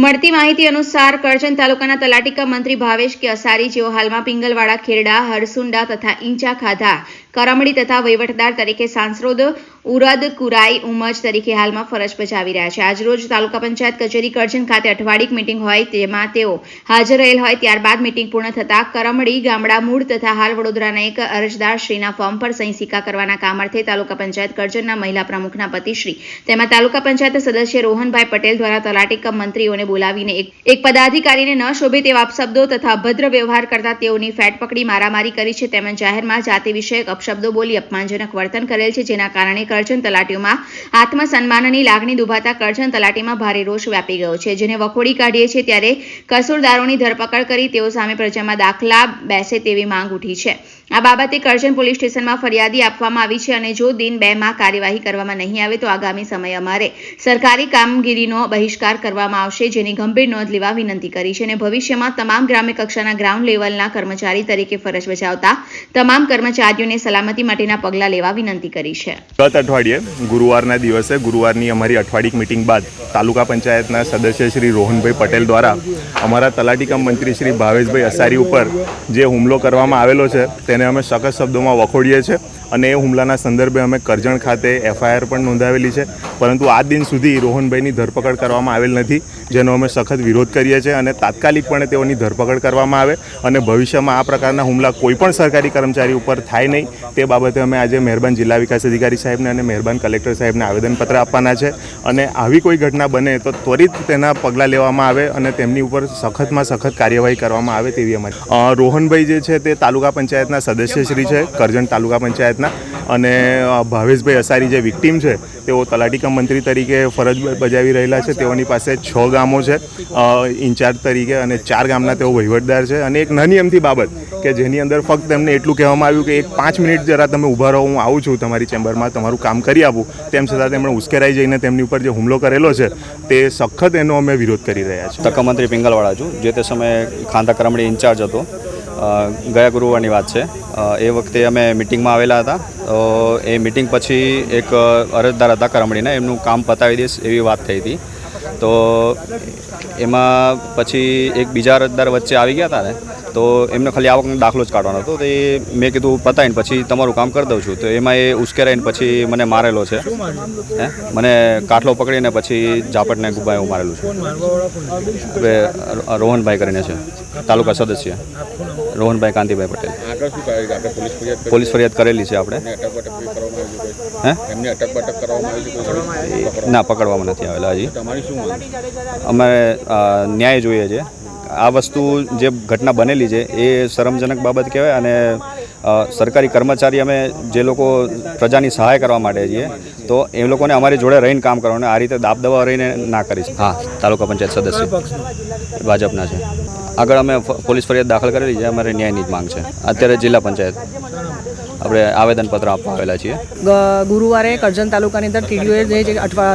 મળતી માહિતી અનુસાર કરજણ તાલુકાના તલાટી કમ મંત્રી ભાવેશ કે અસારી જેઓ હાલમાં પિંગલવાડા, ખેરડા, હરસુંડા તથા ઈંચા ખાધા, કરમડી તથા વહીવટદાર તરીકે સાંસરોદ ઉરદ કુરાઈ ઉમજ તરીકે હાલમાં ફરજ બજાવી રહ્યા છે। આજરોજ તાલુકા પંચાયત કચેરી કરજણ ખાતે અઠવાડિક મીટિંગ હોય તેમાં તેઓ હાજર રહેલ હોય ત્યારબાદ મીટિંગ પૂર્ણ થતા કરમડી ગામડા મૂળ તથા હાલ વડોદરાના એક અરજદાર શ્રીના ફોર્મ પર સહી સિક્કા કરવાના કામ અર્થે તાલુકા પંચાયત કરજણના મહિલા પ્રમુખના પતિશ્રી તેમાં તાલુકા પંચાયત સદસ્ય રોહનભાઈ પટેલ દ્વારા તલાટી કમ મંત્રીઓને બોલાવીને એક પદાધિકારીને ન શોભે તેવા અપશબ્દો તથા અભદ્ર વ્યવહાર કરતા તેઓની ફેટ પકડી મારામારી કરી છે તેમજ જાહેરમાં જાતિ વિષયક અપશબ્દો બોલી અપમાનજનક વર્તન કરેલ છે, જેના કારણે કરજણ તલાટીઓમાં આત્મસન્માનની લાગણી દુભાતા કરજણ તલાટીમાં ભારે રોષ વ્યાપી ગયો છે, જેને વખોડી કાઢીએ છીએ ત્યારે કસૂરદારોની ધરપકડ કરી તેઓ સામે પ્રજામાં દાખલા બેસે તેવી માંગ ઉઠી છે। આ બાબતે કરજણ પોલીસ સ્ટેશનમાં ફરિયાદી આપવામાં આવી છે અને જો દિન 2 માં કાર્યવાહી કરવામાં નહીં આવે તો આગામી સમયે અમારે સરકારી કામગીરીનો બહિષ્કાર કરવામાં આવશે, જેની ગંભીર નોંધ લેવા વિનંતી કરી છે અને ભવિષ્યમાં તમામ ગ્રામ્ય કક્ષાના ગ્રાઉન્ડ લેવલના કર્મચારી તરીકે ફરજ બજાવતા તમામ કર્મચારીઓને સલામતી માટેના પગલાં લેવા વિનંતી કરી છે। ગત અઠવાડિયે ગુરુવારના દિવસે ગુરુવારની અમારી અઠવાડિક મીટિંગ બાદ તાલુકા પંચાયતના સદસ્ય શ્રી રોહનભાઈ પટેલ દ્વારા અમારા તલાટી કમ મંત્રી શ્રી ભાવેશભાઈ અસારી ઉપર જે હુમલો કરવામાં આવેલો છે તેને અમે સખત શબ્દોમાં વખોડીએ છીએ અને એ હુમલાના સંદર્ભે અમે કરજણ ખાતે FIR પણ નોંધાવેલી છે, પરંતુ આજ દિન સુધી રોહનભાઈની ધરપકડ કરવામાં આવેલ નથી, જેનો અમે સખત વિરોધ કરીએ છીએ અને તાત્કાલિકપણે તેઓની ધરપકડ કરવામાં આવે અને ભવિષ્યમાં આ પ્રકારના હુમલા કોઈપણ સરકારી કર્મચારી ઉપર થાય નહીં તે બાબતે અમે આજે મહેરબાન જિલ્લા વિકાસ અધિકારી સાહેબને અને મહેરબાન કલેક્ટર સાહેબને આવેદનપત્ર આપવાના છે અને આવી કોઈ ઘટના બને તો ત્વરિત તેના પગલાં લેવામાં આવે અને તેમની ઉપર સખતમાં સખત કાર્યવાહી કરવામાં આવે તેવી અમારી રોહનભાઈ જે છે તે તાલુકા પંચાયતના સદસ્યશ્રી છે કરજણ તાલુકા પંચાયતના અને ભાવેશભાઈ અસારી જે વિક્ટીમ છે તેઓ તલાટી કમ મંત્રી તરીકે ફરજ બજાવી રહેલા છે। તેઓની પાસે 6 ગામો છે ઇન્ચાર્જ તરીકે અને 4 ગામના તેઓ વહીવટદાર છે અને એક નાની અમથી બાબત કે જેની અંદર ફક્ત તેમને એટલું કહેવામાં આવ્યું કે 5 મિનિટ જરા તમે ઊભા રહો, હું આવું છું તમારી ચેમ્બરમાં, તમારું કામ કરી આપું, તેમ છતાં તેમણે ઉશ્કેરાઈ જઈને તેમની ઉપર જે હુમલો કરેલો છે તે સખત એનો અમે વિરોધ કરી રહ્યા છીએ। તલાટી મંત્રી પિંગલવાડા છું, જે તે સમયે ખાંધા કરમડી ઇન્ચાર્જ હતો। ગયા ગુરુવારની વાત છે, એ વખતે અમે મિટિંગમાં આવેલા હતા, તો એ મિટિંગ પછી એક અરજદાર હતા કરમડીના, એમનું કામ પતાવી દઈશ એવી વાત થઈ હતી, તો એમાં પછી એક બીજા અરજદાર વચ્ચે આવી ગયા હતા ને, તો એમને ખાલી આવકનો દાખલો જ કાઢવાનો હતો, તો એ મેં કીધું પતાવીને પછી તમારું કામ કરી દઉં છું, તો એમાં એ ઉશ્કેરાઈને પછી મને મારેલો છે, મને કાટલો પકડીને પછી ઝાપટને ગુબ્બા એવું મારેલું છે। હવે રોહનભાઈ કરીને છે, તાલુકા સદસ્ય રોહનભાઈ કાંતિભાઈ પટેલ। પોલીસ ફરિયાદ કરેલી છે આપણે, ના પકડવામાં નથી આવેલા હજી, અમારે ન્યાય જોઈએ છે। આ વસ્તુ જે ઘટના બનેલી છે એ શરમજનક બાબત કહેવાય અને સરકારી કર્મચારી અમે જે લોકો પ્રજાની સહાય કરવા માટે છીએ તો એ લોકોને અમારી જોડે રહીને કામ કરવાનું, આ રીતે દાબદબા રહીને ના કરીશ। હા, તાલુકા પંચાયત સદસ્ય ભાજપના છે। આગળ અમે પોલીસ ફરિયાદ દાખલ કરેલી છે, અમારે ન્યાયની જ માંગ છે। અત્યારે જિલ્લા પંચાયત આપણે આવેદનપત્ર આપવા આવેલા છીએ। ગુરુવારે કરજણ તાલુકાની અંદર TDOએ જે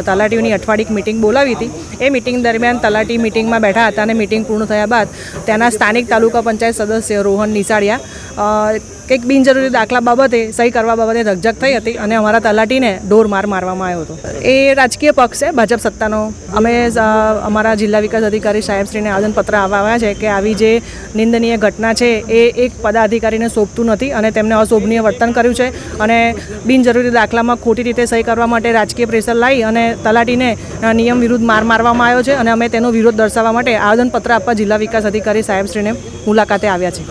તલાટીઓની અઠવાડિક મિટિંગ બોલાવી હતી એ મિટિંગ દરમિયાન તલાટી મિટિંગમાં બેઠા હતા અને મિટિંગ પૂર્ણ થયા બાદ ત્યાંના સ્થાનિક તાલુકા પંચાયત સદસ્ય રોહન નિસાળિયા કંઈક બિનજરૂરી દાખલા બાબતે સહી કરવા બાબતે રકઝક થઈ હતી અને અમારા તલાટીને ઢોર માર મારવામાં આવ્યો હતો। એ રાજકીય પક્ષ છે, ભાજપ સત્તાનો। અમે અમારા જિલ્લા વિકાસ અધિકારી સાહેબશ્રીને આવેદનપત્ર આવ્યા છે કે આવી જે નિંદનીય ઘટના છે એ એક પદાધિકારીને શોભતું નથી અને તેમને અશોભનીય વર્તન કર્યું છે અને બિનજરૂરી દાખલામાં ખોટી રીતે સહી કરવા માટે રાજકીય પ્રેશર લાવી અને તલાટીને નિયમ વિરુદ્ધ મારવામાં આવ્યો છે અને અમે તેનો વિરોધ દર્શાવવા માટે આવેદનપત્ર આપવા જિલ્લા વિકાસ અધિકારી સાહેબશ્રીને મુલાકાતે આવ્યા છે।